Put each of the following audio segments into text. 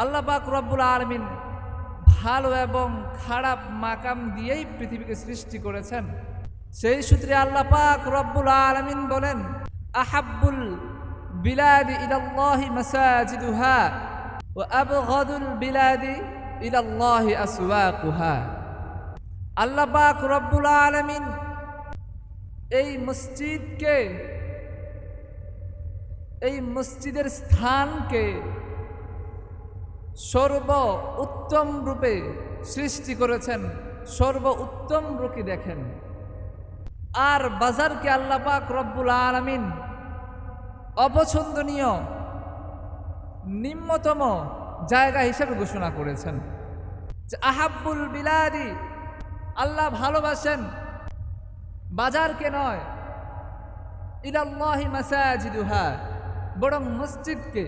আল্লাহ পাক রব্বুল আলামিন ভালো এবং খারাপ মাকাম দিয়েই পৃথিবীকে সৃষ্টি করেছেন। সেই সূত্রে আল্লাহ পাক রব্বুল আলামিন বলেন, আহাব্বুল বিলাদি ইলাল্লাহি মাসাজিদুহা ওয়া আবগাদুল বিলাদি ইলাল্লাহি আসওয়াকুহা। আল্লাহ পাক রব্বুল আলামিন এই মসজিদকে, এই মসজিদের স্থানকে সর্ব উত্তম রূপে সৃষ্টি করেছেন, সর্ব উত্তম রূপে দেখেন। আর বাজারকে আল্লাহ পাক রব্বুল আলামিন অপছন্দনীয় নিম্নতম জায়গা হিসেবে ঘোষণা করেছেন। যে আহাব্বুল বিলাদি, আল্লাহ ভালোবাসেন বাজারকে নয়, ইলাল্লাহি মাসাজিদুহা, বরং মসজিদকে।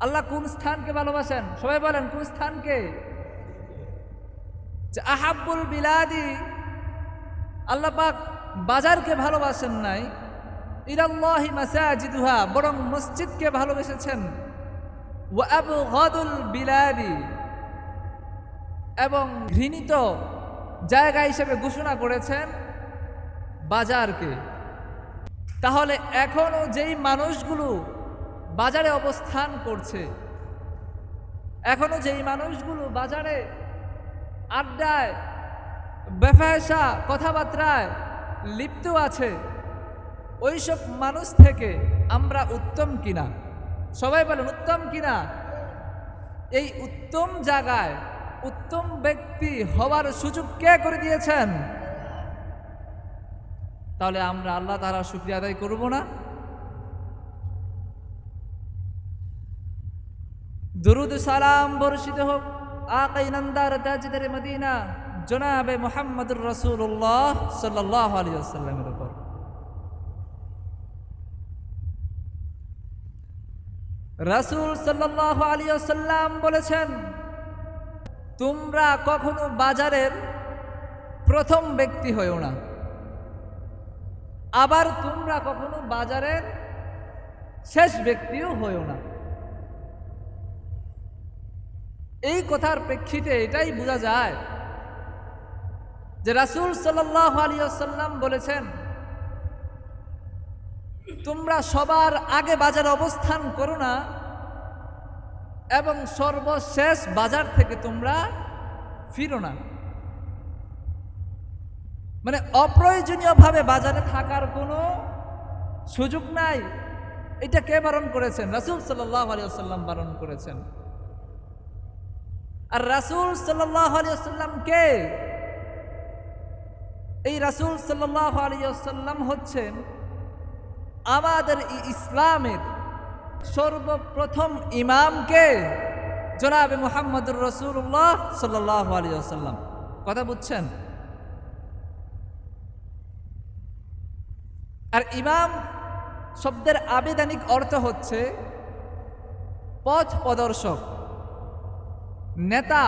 আল্লাহ কোন স্থানকে ভালোবাসেন? সবাই বলেন, কোন স্থানকে? যে আহাব্বুল বিলাদি, আল্লাহ পাক বাজারকে ভালোবাসেন নাই, ইলাল্লাহি মাসাজিদুহা, বরং মসজিদকে ভালোবেসেছেন। ওয়া আবগাদুল বিলাদি, এবং ঘৃণিত জায়গা হিসেবে ঘোষণা করেছেন বাজারকে। তাহলে এখনো যেই মানুষগুলো বাজারে অবস্থান করছে, এখনো যেই মানুষগুলো বাজারে আড্ডায় বেফায়সা কথাবার্তায় লিপ্ত আছে, ওইসব মানুষ থেকে আমরা উত্তম কিনা? সবাই বলেন, উত্তম কিনা? এই উত্তম জায়গায় উত্তম ব্যক্তি হওয়ার সুযোগ কে করে দিয়েছেন? তাহলে আমরা আল্লাহ তাআলার শুকরিয়া আদায় করব না? দুরুদ সালাম বর্ষিত হোক আকা ইনামদার তাজদার মদিনা জনাবে মুহাম্মদুর রাসূলুল্লাহ সাল্লাল্লাহু আলাইহি ওয়াসাল্লামের উপর। রাসূল সাল্লাল্লাহু আলাইহি ওয়াসাল্লাম বলেছেন, তোমরা কখনো বাজারের প্রথম ব্যক্তি হইও না, আবার তোমরা কখনো বাজারের শেষ ব্যক্তিও হইও না। এই কথার প্রেক্ষিতে এটাই বোঝা যায় যে রাসূল সাল্লাল্লাহু আলাইহি ওয়াসাল্লাম বলেছেন, তোমরা সবার আগে বাজারে অবস্থান করো না এবং সর্বশেষ বাজার থেকে তোমরা ফিরো না। মানে অপ্রয়োজনীয়ভাবে বাজারে থাকার কোনো সুযোগ নাই। এটা কে বারণ করেছেন? রাসূল সাল্লাল্লাহু আলাইহি ওয়াসাল্লাম বারণ করেছেন। আর রাসূল সাল্লাল্লাহু আলাইহি ওয়াসাল্লাম কে? এই রাসূল সাল্লাল্লাহু আলাইহি ওয়াসাল্লাম হচ্ছেন আমাদের ইসলামের সর্বপ্রথম ইমাম কে? জনাবে মুহাম্মদুর রাসূলুল্লাহ সাল্লাল্লাহু আলাইহি ওয়াসাল্লাম। কথা বুঝছেন? আর ইমাম শব্দের আবিধানিক অর্থ হচ্ছে পথ প্রদর্শক, নেতা।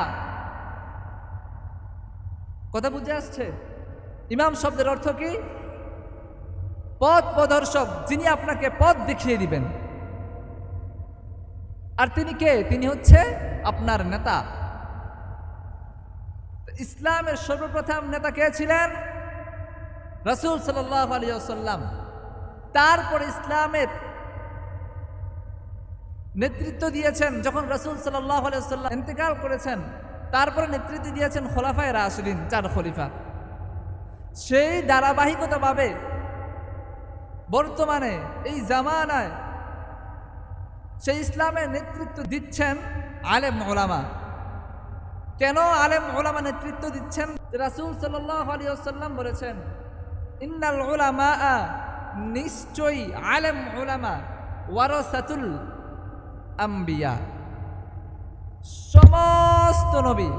কথা বুঝে আসছে? ইমাম শব্দের অর্থ কি? পথ প্রদর্শক, যিনি আপনাকে পথ দেখিয়ে দিবেন। আর তিনি কে? তিনি হচ্ছে আপনার নেতা। ইসলামের সর্বপ্রথম নেতা কে ছিলেন? রাসূল সাল্লাল্লাহু আলাইহি ওয়াসাল্লাম। তারপর ইসলামের নেতৃত্ব দিয়েছেন যখন রাসূল সাল্লাল্লাহু আলাইহি ওয়াসাল্লাম ইন্তেকাল করেছেন, তারপরে নেতৃত্ব দিয়েছেন খোলাফায়ে রাশিদিন, 4 খলিফা। সেই ধারাবাহিকতাভাবে বর্তমানে এই জামানায় সেই ইসলামের নেতৃত্ব দিচ্ছেন আলেম উলামা। কেন আলেম উলামা নেতৃত্ব দিচ্ছেন? রাসূল সাল্লাল্লাহু আলাইহি ওয়াসাল্লাম বলেছেন, ইন্নাল উলামা, নিশ্চয়ই আলেম উলামা ওয়ারাসাতুল আম্বিয়া, সমস্ত নবী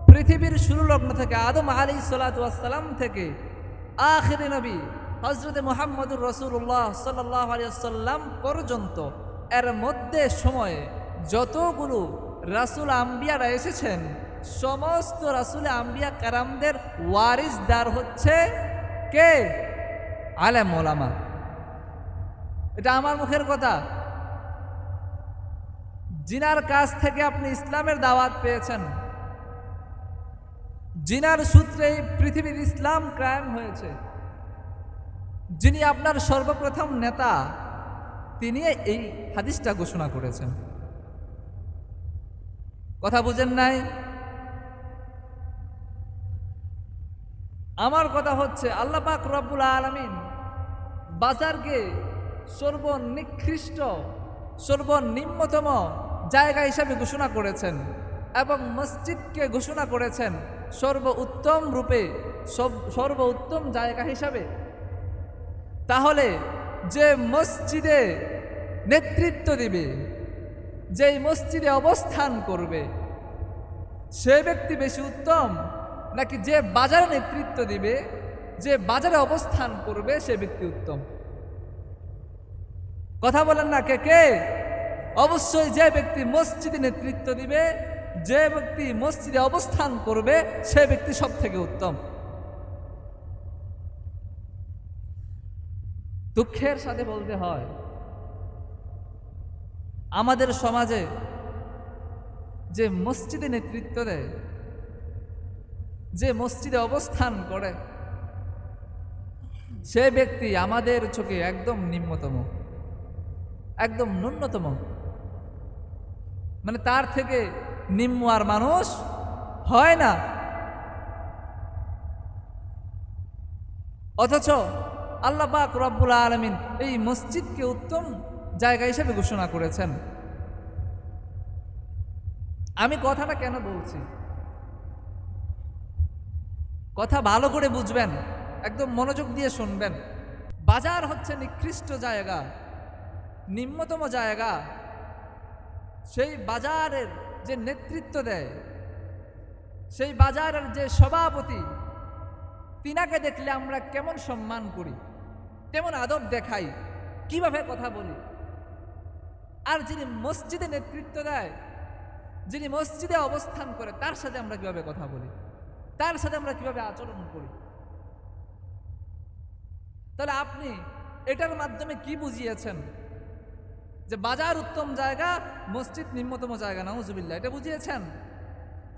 পৃথিবীর শুরু লগ্ন থেকে আদম আলাইহিস সালাতু ওয়াস সালাম থেকে আখিরি নবী হযরতে মুহাম্মদুর রাসূলুল্লাহ সাল্লাল্লাহু আলাইহি ওয়াসাল্লাম পর্যন্ত এর মধ্যে সময়ে যতগুলো রাসূল আম্বিয়ারা এসেছেন, সমস্ত রাসূল আম্বিয়া কারামদের ওয়ারিসদার হচ্ছে কে? আলেম ওলামা। এটা আমার মুখের কথা। জিনার কাছ থেকে আপনি ইসলামের দাওয়াত পেয়েছেন, জিনার সূত্রেই পৃথিবীর ইসলাম কায়েম হয়েছে, যিনি আপনার সর্বপ্রথম নেতা, তিনি এই হাদিসটা ঘোষণা করেছেন। কথা বুঝেন নাই? আমার কথা হচ্ছে আল্লাহ পাক রব্বুল আলামিন বাজারকে সর্বনিকৃষ্ট সর্বনিম্নতম জায়গা হিসাবে ঘোষণা করেছেন এবং মসজিদকে ঘোষণা করেছেন সর্বোত্তম রূপে, সর্বোত্তম জায়গা হিসাবে। তাহলে যে মসজিদে নেতৃত্ব দিবে, যেই মসজিদে অবস্থান করবে, সে ব্যক্তি বেশি উত্তম নাকি যে বাজারে নেতৃত্ব দিবে, যে বাজারে অবস্থান করবে সে ব্যক্তি উত্তম? কথা বলেন না কে কে? অবশ্যই যে ব্যক্তি মসজিদে নেতৃত্ব দিবে, যে ব্যক্তি মসজিদে অবস্থান করবে সে ব্যক্তি সব থেকে উত্তম। দুঃখের সাথে বলতে হয়, আমাদের সমাজে যে মসজিদে নেতৃত্ব দেয়, যে মসজিদে অবস্থান করে, সে ব্যক্তি আমাদের চোখে একদম নিম্নতম, একদম ন্যূনতম। মানে তার থেকে নিম্ন আর মানুষ হয় না। অথচ আল্লাহ পাক রব্বুল আলামিন এই মসজিদকে উত্তম জায়গা হিসেবে ঘোষণা করেছেন। আমি কথাটা কেন বলছি, কথা ভালো করে বুঝবেন, একদম মনোযোগ দিয়ে শুনবেন। বাজার হচ্ছে নিকৃষ্ট জায়গা, নিম্নতম জায়গা। সেই বাজারের যে নেতৃত্ব দেয়, সেই বাজারের যে সভাপতি, তিনাকে দেখলে আমরা কেমন সম্মান করি, কেমন আদব দেখাই, কিভাবে কথা বলি। আর যিনি মসজিদে নেতৃত্ব দেয়, যিনি মসজিদে অবস্থান করে, তার সাথে আমরা কিভাবে কথা বলি, তার সাথে আমরা কিভাবে আচরণ করি। তাহলে আপনি এটার মাধ্যমে কি বুঝিয়েছেন? যে বাজার উত্তম জায়গা, মসজিদ নিম্নতম জায়গা, নাউজুবিল্লাহ, এটা বুঝিয়েছেন?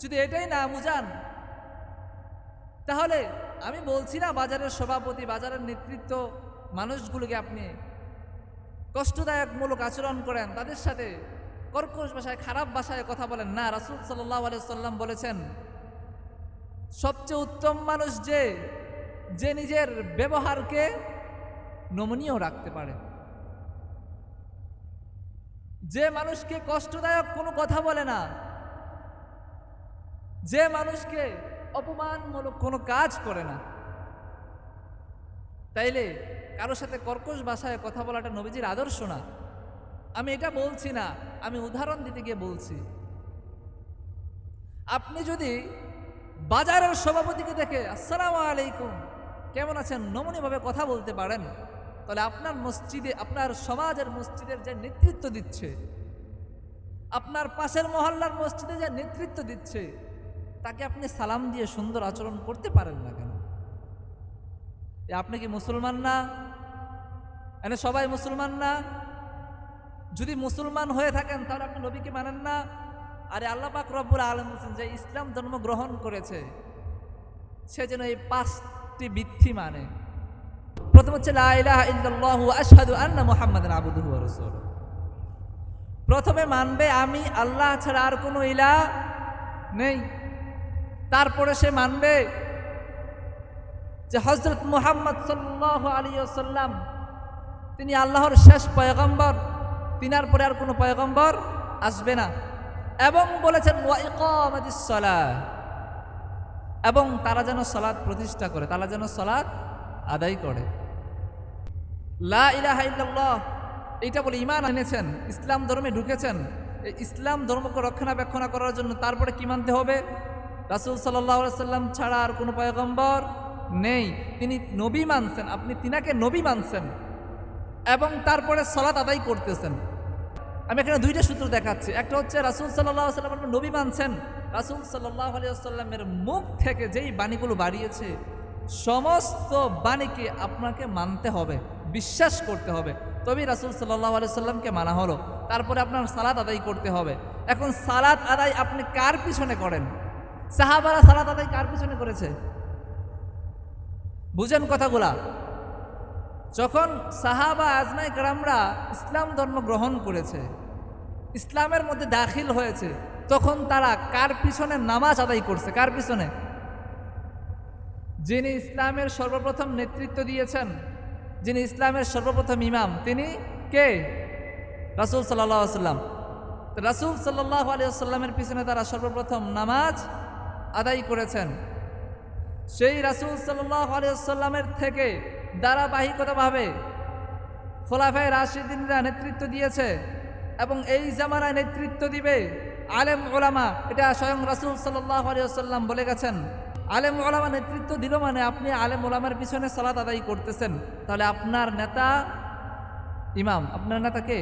যদি এটাই না বুঝান, তাহলে আমি বলছি না বাজারের সভাপতি, বাজারের নেতৃত্ব মানুষগুলোকে আপনি কষ্টদায়কমূলক আচরণ করেন, তাদের সাথে কর্কশ ভাষায়, খারাপ ভাষায় কথা বলেন না। রাসূল সাল্লাল্লাহু আলাইহি ওয়াসাল্লাম বলেছেন, সবচেয়ে উত্তম মানুষ যে নিজের ব্যবহারকে নমনীয় রাখতে পারে, যে মানুষকে কষ্টদায়ক কোনো কথা বলে না, যে মানুষকে অপমানমূলক কোনো কাজ করে না। তাইলে কারোর সাথে কর্কশ ভাষায় কথা বলাটা নবীজির আদর্শ না। আমি এটা বলছি না, আমি উদাহরণ দিতে গিয়ে বলছি। আপনি যদি বাজারের সভাপতিকে দেখে আসসালামু আলাইকুম, কেমন আছেন, নমনীয়ভাবে কথা বলতে পারেন, তাহলে আপনার মসজিদে, আপনার সমাজের মসজিদের যে নেতৃত্ব দিচ্ছে, আপনার পাশের মহল্লার মসজিদে যে নেতৃত্ব দিচ্ছে, তাকে আপনি সালাম দিয়ে সুন্দর আচরণ করতে পারেন না কেন? আপনি কি মুসলমান না? এনে সবাই মুসলমান না? যদি মুসলমান হয়ে থাকেন তাহলে আপনি নবীকে মানেন না। আরে আল্লাহ পাক রব্বুল আলামিন বলেছেন যে ইসলাম ধর্ম গ্রহণ করেছে সে যেন এই 5টি ভিত্তি মানে। প্রথম হচ্ছে লা ইলাহা ইল্লাল্লাহু ওয়া আশহাদু আন্না মুহাম্মাদান আবদুহু ওয়া রাসূলুহু। প্রথমে মানবে আমি আল্লাহ ছাড়া আর কোনো ইলাহ নেই। তারপরে সে মানবে যে হযরত মুহাম্মদ সাল্লাল্লাহু আলাইহি ওয়াসাল্লাম তিনি আল্লাহর শেষ পয়গম্বর, তিনার পরে আর কোনো পয়গম্বর আসবে না। এবং বলেছেন ওয়া ইকামাতিস সালাহ, এবং তারা যেন সালাত প্রতিষ্ঠা করে, তারা যেন সালাত আদায় করে। লা ইলাহা ইল্লাল্লাহ এইটা বলে ঈমান এনেছেন, ইসলাম ধর্মে ঢুকেছেন। এই ইসলাম ধর্মকে রক্ষণাবেক্ষণ করার জন্য তারপরে কি মানতে হবে? রাসূল সাল্লাল্লাহু আলাইহি ওয়াসাল্লাম ছাড়া আর কোনো পয়গম্বর নেই, তিনি নবী মানছেন, আপনি তিনাকে নবী মানছেন এবং তারপরে সালাত আদায় করতেছেন। আমি এখানে 2টা সূত্র দেখাচ্ছি। একটা হচ্ছে রাসূল সাল্লাল্লাহু আলাইহি ওয়াসাল্লাম নবী মানছেন, রাসূল সাল্লাল্লাহু আলাইহি ওয়াসাল্লামের মুখ থেকে যেই বাণীগুলো বাড়িয়েছে সমস্ত বাণীকে আপনাকে মানতে হবে, বিশ্বাস করতে হবে, তবেই রাসূল সাল্লাল্লাহু আলাইহি সাল্লামকে মানা হলো। তারপরে আপনার সালাত আদায় করতে হবে। এখন সালাত আদায় আপনি কার পিছনে করেন? সাহাবারা সালাত আদায় কার পিছনে করেছে? বুঝেন কথাগুলা। যখন সাহাবা আজমাই কেরামরা ইসলাম ধর্ম গ্রহণ করেছে, ইসলামের মধ্যে দাখিল হয়েছে, তখন তারা কার পিছনে নামাজ আদায় করছে? কার পিছনে? যিনি ইসলামের সর্বপ্রথম নেতৃত্ব দিয়েছেন, যিনি ইসলামের সর্বপ্রথম ইমাম, তিনি কে? রাসূল সাল্লাল্লাহু আলাইহি ওয়াসাল্লাম। রাসূল সাল্লাল্লাহু আলাইহি ওয়াসাল্লামের পিছনে তারা সর্বপ্রথম নামাজ আদায় করেছেন। সেই রাসূল সাল্লাল্লাহু আলাইহি ওয়াসাল্লামের থেকে ধারাবাহিকতাভাবে খোলাফায়ে রাশিদিনরা নেতৃত্ব দিয়েছে এবং এই জামানায় নেতৃত্ব দিবে আলেম ওলামা। এটা স্বয়ং রাসূল সাল্লাল্লাহু আলাইহি ওয়াসাল্লাম বলে গেছেন। আলেম ওলামা নেতৃত্ব দিল মানে আপনি আলেম ওলামার পিছনে সালাত আদায় করতেছেন, তাহলে আপনার নেতা ইমাম। আপনার নেতা কে?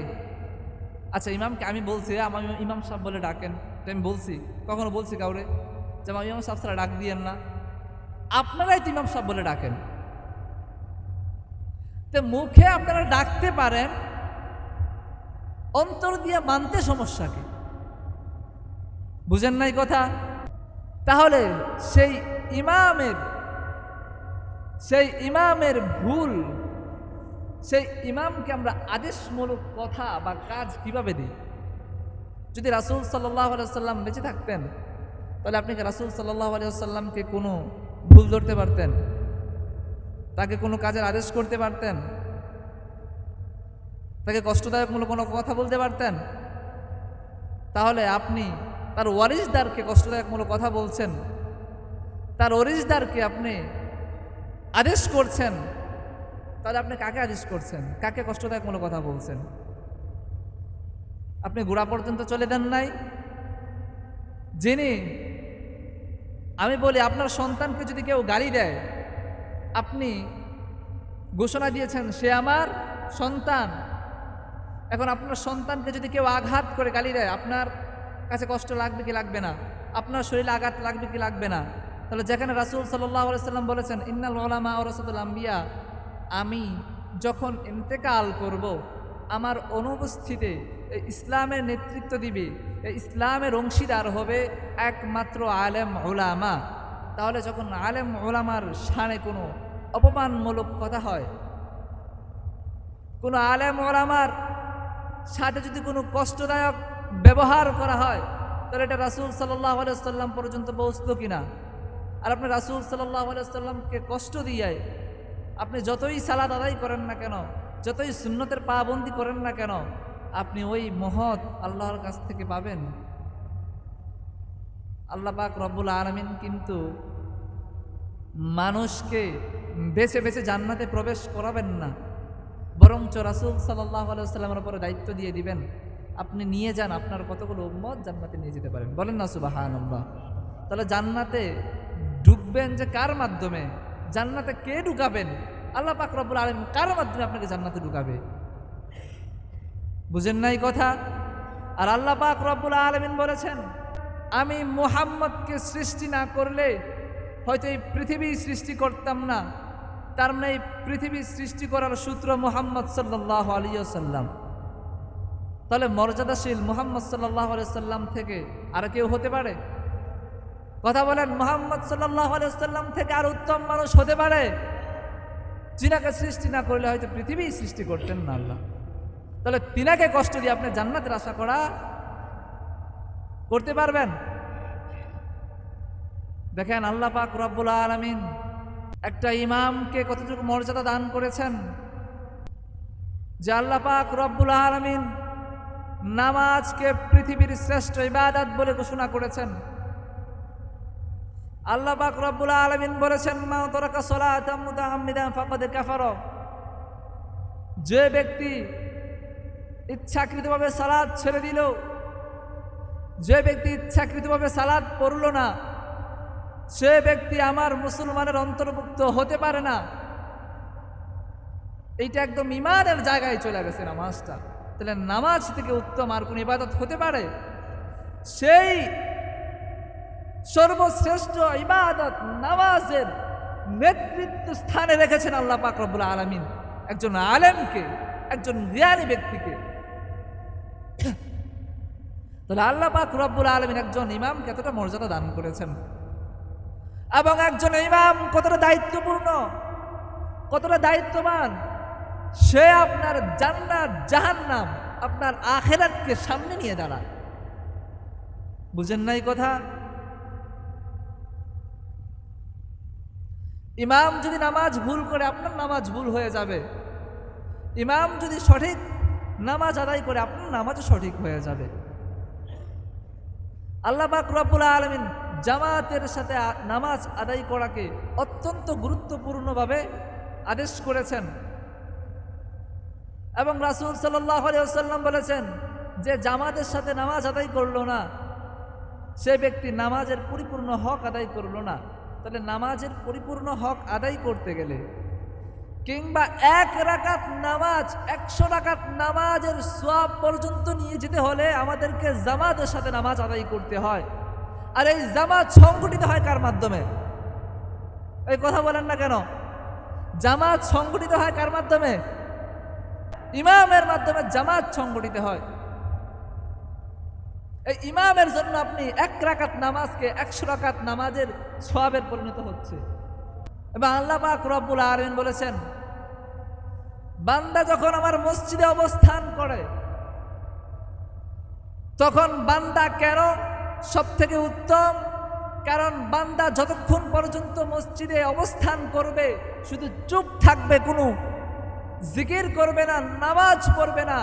আচ্ছা, ইমামকে আমি বলছি আমার ইমাম সাহেব বলে ডাকেন, এটা আমি বলছি? কখনো বলছি কাউরে যে আমার ইমাম সাহেব ছাড়া ডাক দিয়েন না? আপনারাই তো ইমাম সাহেব বলে ডাকেন। তো মুখে আপনারা ডাকতে পারেন, অন্তর দিয়ে মানতে সমস্যা কি? বুঝেন নাই কথা? তাহলে সেই ইমামের ভুল, সেই ইমামকে আমরা আদেশমূলক কথা বা কাজ কিভাবে দিই? যদি রাসূল সাল্লাল্লাহু আলাইহি ওয়াসাল্লাম বেঁচে থাকতেন, তাহলে আপনি কি রাসূল সাল্লাল্লাহু আলাইহি ওয়াসাল্লামকে কোনো ভুল ধরতে পারতেন? তাকে কোনো কাজের আদেশ করতে পারতেন? তাকে কষ্টদায়কমূলক কোনো কথা বলতে পারতেন? তাহলে আপনি তার ওয়ারিসদারকে কষ্টদায়কমূলক কথা বলছেন, তার ওয়ারিসদারকে আপনি আদেশ করছেন, তাহলে আপনি কাকে আদেশ করছেন? কাকে কষ্টদায়কমূলক কথা বলছেন? আপনি গোড়া পর্যন্ত চলে দেন নাই? যিনি, আমি বলি, আপনার সন্তানকে যদি কেউ গালি দেয়, আপনি ঘোষণা দিয়েছেন সে আমার সন্তান। এখন আপনার সন্তানকে যদি কেউ আঘাত করে গালি দেয়, আপনার কাছে কষ্ট লাগবে কি লাগবে না? আপনার শরীরে আঘাত লাগবে কি লাগবে না? তাহলে যেখানে রাসূল সাল্লাল্লাহু আলাইহি ওয়াসাল্লাম বলেছেন ইন্নাল উলামা ওয়ারাসাতুল আম্বিয়া, আমি যখন ইন্তেকাল করব, আমার অনুপস্থিতিতে এই ইসলামের নেতৃত্ব দিবে, এই ইসলামের অংশীদার হবে একমাত্র আলেম উলামা। তাহলে যখন আলেম উলামার শানে কোনো অপমানমূলক কথা হয়, কোনো আলেম উলামার সাথে যদি কোনো কষ্টদায়ক ব্যবহার করা হয়, তাহলে এটা রাসূল সাল্লাল্লাহু আলাইহি ওয়াসাল্লাম পর্যন্ত পৌঁছতো কিনা? আর আপনি রাসূল সাল্লাল্লাহু আলাইহি ওয়াসাল্লামকে কষ্ট দিয়ে আপনি যতই সালাত আদায় করেন না কেন, যতই সুন্নতের পাবন্দি করেন না কেন, আপনি ওই মহৎ আল্লাহর কাছ থেকে পাবেন? আল্লাহ পাক রব্বুল আলামিন কিন্তু মানুষকে বেছে বেছে জান্নাতে প্রবেশ করাবেন না, বরঞ্চ রাসূল সাল্লাল্লাহু আলাইহি ওয়াসাল্লামের উপরে দায়িত্ব দিয়ে দিবেন, আপনি নিয়ে যান, আপনার কতগুলো উম্মত জান্নাতে নিয়ে যেতে পারেন। বলেন না সুবহানাল্লাহ। তাহলে জান্নাতে ঢুকবেন যে কার মাধ্যমে? জান্নাতে কে ঢুকাবেন? আল্লাহ পাক রব্বুল আলামিন কার মাধ্যমে আপনাকে জান্নাতে ঢুকাবে? বুঝেন নাই কথা? আর আল্লাহ পাক রব্বুল আলামিন বলেছেন, আমি মুহাম্মদকে সৃষ্টি না করলে হয়তো এই পৃথিবী সৃষ্টি করতাম না। তার মানে এই পৃথিবী সৃষ্টি করার সূত্র মুহাম্মদ সাল্লাল্লাহু আলাইহি ওয়াসাল্লাম। তাহলে মর্যাদাশীল মুহাম্মদ সাল্লাল্লাহু আলাইহি ওয়াসাল্লাম থেকে আর কেউ হতে পারে? কথা বলেন, মুহাম্মদ সাল্লাল্লাহু আলাইহি ওয়াসাল্লাম থেকে আর উত্তম মানুষ হতে পারে? যিনাকে সৃষ্টি না করলে হয়তো পৃথিবী সৃষ্টি করতেন না আল্লাহ। তাহলে তিনাকে কষ্ট দিয়ে আপনি জান্নাতের আশা করতে পারবেন? দেখেন আল্লাহ পাক রব্বুল আলামিন একটা ইমামকে কতটুকু মর্যাদা দান করেছেন, যে আল্লাহ পাক রব্বুল আলামিন নামাজকে পৃথিবীর শ্রেষ্ঠ ইবাদত বলে ঘোষণা করেছেন। আল্লাহ পাক রব্বুল আলামিন বলেছেন, মা তারাকা সালাতাম মুতাআম্মিদান ফাকাদ কাফারা। যে ব্যক্তি ইচ্ছাকৃতভাবে সালাত ছেড়ে দিল, যে ব্যক্তি ইচ্ছাকৃতভাবে সালাত পড়ল না, সে ব্যক্তি আমার মুসলমানের অন্তর্ভুক্ত হতে পারে না। এইটা একদম ঈমানের জায়গায় চলে গেছে নামাজটা। তাহলে নামাজ থেকে উত্তম আর কোন ইবাদত হতে পারে? সেই সর্বশ্রেষ্ঠ ইবাদত নামাজের নেতৃত্ব স্থানে রেখেছেন আল্লাহ পাক রব্বুল আলামিন একজন আলেমকে, একজন জ্ঞানী ব্যক্তিকে। তাহলে আল্লাহ পাক রব্বুল আলামিন একজন ইমামকে এতটা মর্যাদা দান করেছেন, এবং একজন ইমাম কতটা দায়িত্বপূর্ণ, কতটা দায়িত্ববান। সে আপনার জান্নাত জাহান্নাম, আপনার আখিরাতকে সামনে নিয়ে দাঁড়ায়। বুঝেন নাই কথা? ইমাম যদি নামাজ ভুল করে, আপনার নামাজ ভুল হয়ে যাবে। ইমাম যদি সঠিক নামাজ আদায় করে, আপনার নামাজও সঠিক হয়ে যাবে। আল্লাহ পাক রব্বুল আলামিন জামাতের সাথে নামাজ আদায় করাকে অত্যন্ত গুরুত্বপূর্ণভাবে আদেশ করেছেন, এবং রাসূল সাল্লাল্লাহু আলাইহি ওয়াসাল্লাম বলেছেন যে জামাতের সাথে নামাজ আদায় করলো না, সে ব্যক্তি নামাজের পরিপূর্ণ হক আদায় করলো না। তাহলে নামাজের পরিপূর্ণ হক আদায় করতে গেলে, কিংবা 1 রাকাত নামাজ 100 রাকাত নামাজের সওয়াব পর্যন্ত নিয়ে যেতে হলে আমাদেরকে জামাতের সাথে নামাজ আদায় করতে হয়। আর এই জামাত সংগঠিত হয় কার মাধ্যমে? এই কথা বলেন না কেন? জামাত সংগঠিত হয় কার মাধ্যমে? ইমামের মাধ্যমে জামাত সংগঠিত হয়। এই ইমামের জন্য আপনি 1 রাকাত নামাজকে 100 রাকাত নামাজের সওয়াবের পরিণত হচ্ছে। এবং আল্লাহ পাক রব্বুল আলামিন বলেছেন, বান্দা যখন আমার মসজিদে অবস্থান করে, তখন বান্দা কেন সবথেকে উত্তম? কারণ বান্দা যতক্ষণ পর্যন্ত মসজিদে অবস্থান করবে, শুধু চুপ থাকবে, কোনো জিকির করবে না, নামাজ পড়বে না,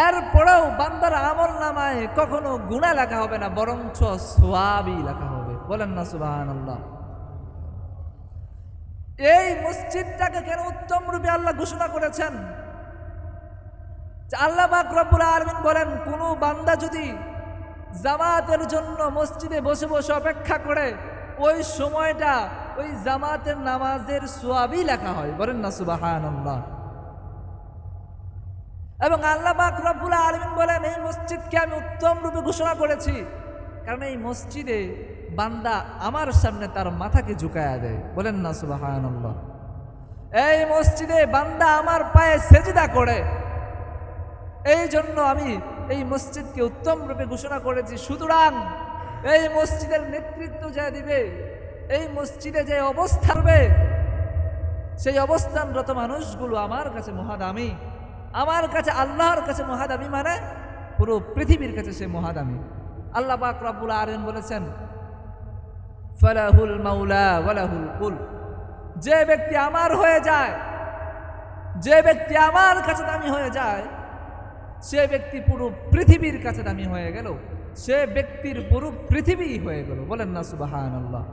এরপরেও বান্দার আমল নামায় কখনো গুনাহ লেখা হবে না, বরঞ্চ সওয়াবই লেখা হবে। বলেন না সুবহানাল্লাহ। এই মসজিদটাকে কেন উত্তম রূপে আল্লাহ ঘোষণা করেছেন? আল্লাহ পাক রব্বুল আলামিন বলেন, কোন বান্দা যদি জামাতের জন্য মসজিদে বসে বসে অপেক্ষা করে, ওই সময়টা ওই জামাতের নামাজের সওয়াবই লেখা হয়। বলেন না সুবহানাল্লাহ। এবং আল্লাহ পাক রব্বুল আলামিন বলেন, এই মসজিদকে আমি উত্তম রূপে ঘোষণা করেছি, কারণ এই মসজিদে বান্দা আমার সামনে তার মাথাকে ঝুঁকায়া দেয়। বলেন না সুবহানাল্লাহ। এই মসজিদে বান্দা আমার পায়ে সেজদা করে। এই জন্য আমি এই মসজিদকে উত্তম রূপে ঘোষণা করেছি। সুতরাং এই মসজিদের নেতৃত্ব যা দিবে, এই মসজিদে যে অবস্থান হবে, সেই অবস্থানরত মানুষগুলো আমার কাছে মহাদামি। আমার কাছে, আল্লাহর কাছে মহাদামি, মানে পুরো পৃথিবীর কাছে সে মহাদামি। আল্লাহ পাক রব্বুল আলামিন বলেছেন, ফালাহুল মাওলা ওয়ালাহুল কুল। যে ব্যক্তি আমার হয়ে যায়, যে ব্যক্তি আমার কাছে দামি হয়ে যায়, সে ব্যক্তি পুরো পৃথিবীর কাছে দামি হয়ে গেল, সে ব্যক্তির পুরো পৃথিবী হয়ে গেল। বলেন না সুবহানাল্লাহ।